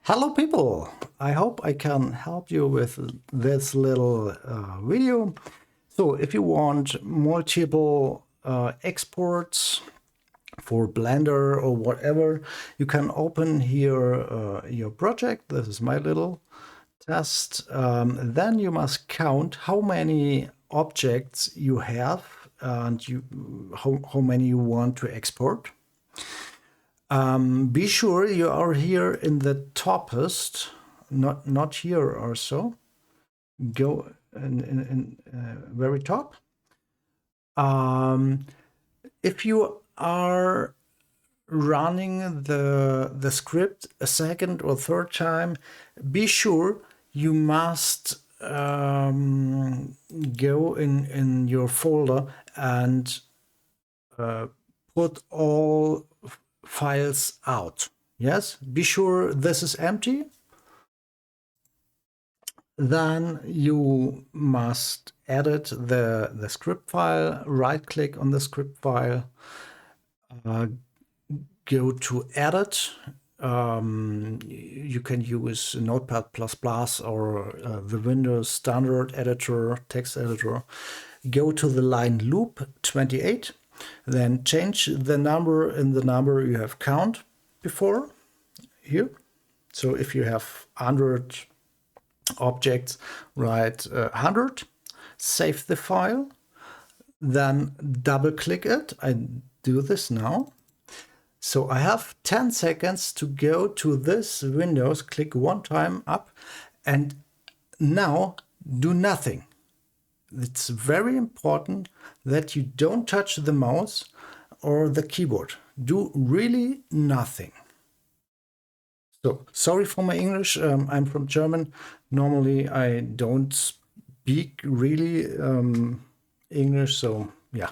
Hello people, I hope I can help you with this little video. So if you want multiple exports for Blender or whatever, you can open here your project. This is my little test. Then you must count how many objects you have and how many you want to export. Be sure you are here in the toppest, not here or so. Go in very top. If you are running the script a second or third time, be sure you must go in your folder and put all files out. Yes, be sure this is empty. Then you must edit the script file, right click on the script file, go to edit. You can use Notepad++ or the Windows standard editor, text editor. Go to the line loop 28. Then change the number in the number you have count before here. So if you have 100 objects, write 100, save the file, then double click it. I do this now. So I have 10 seconds to go to this Windows, click one time up, and now do nothing. It's very important that you don't touch the mouse or the keyboard. Do really nothing. So, sorry for my English. I'm from German. Normally, I don't speak really English, so yeah.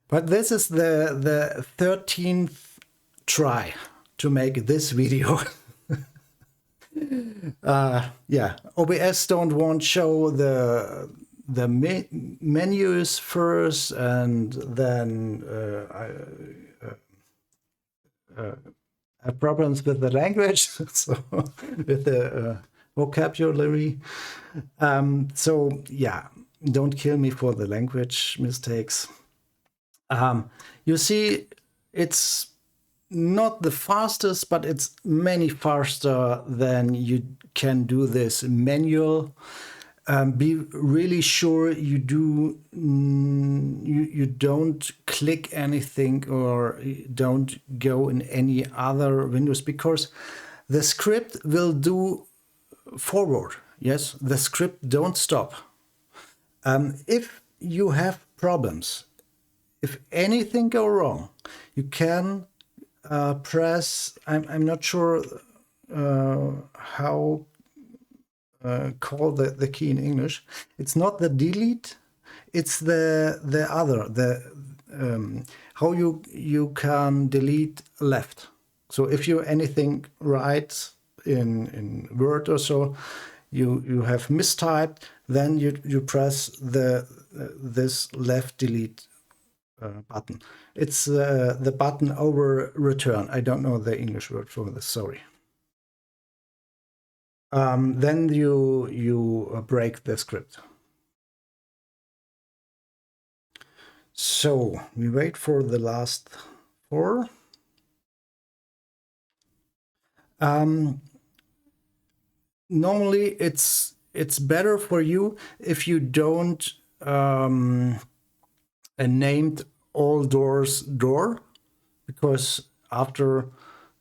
But this is the 13th try to make this video. Yeah, OBS don't want to show the menus first, and then I have problems with the language, so with the vocabulary. So yeah, don't kill me for the language mistakes. You see, it's not the fastest, but it's many faster than you can do this manual. Be really sure you don't click anything or don't go in any other windows, because the script will do forward. Yes, the script don't stop. If you have problems, if anything go wrong, you can press, I'm not sure how call the key in English. It's not the delete, it's the other, how you can delete left. So if you anything write in Word or so, you have mistyped, then you press this left delete button. It's the button over return. I don't know the English word for this, sorry. Then you break the script. So we wait for the last 4. Normally it's better for you if you don't named all doors door, because after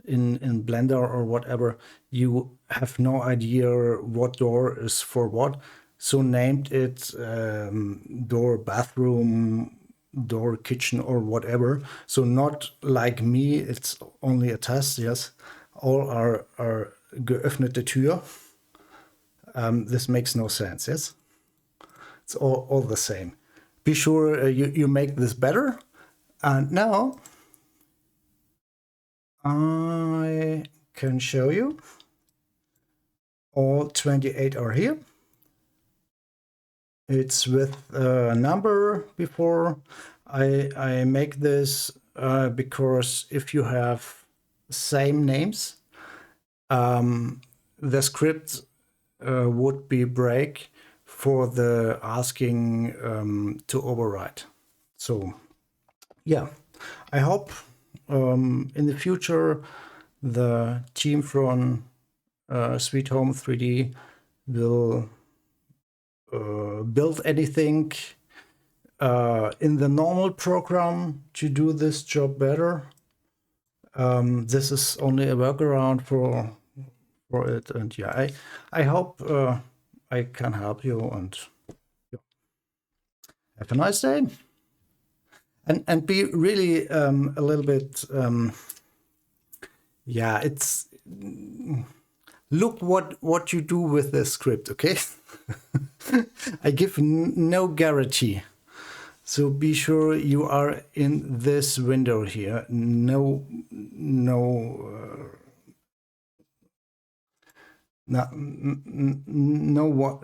in Blender or whatever, you have no idea what door is for what. So named it door bathroom, door kitchen or whatever. So not like me, it's only a test, yes. All are geöffnete Tür. This makes no sense, yes? It's all the same. Be sure you make this better. And now I can show you. All 28 are here. It's with a number before. I make this because if you have same names, the script would be break for the asking to override. So yeah, I hope in the future the team from SweetHome3D will build anything in the normal program to do this job better. This is only a workaround for it, and yeah, I hope I can help you, and yeah. Have a nice day, and be really a little bit yeah, it's look what you do with this script, okay? I give no guarantee. So be sure you are in this window here. No what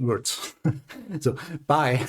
words. So bye.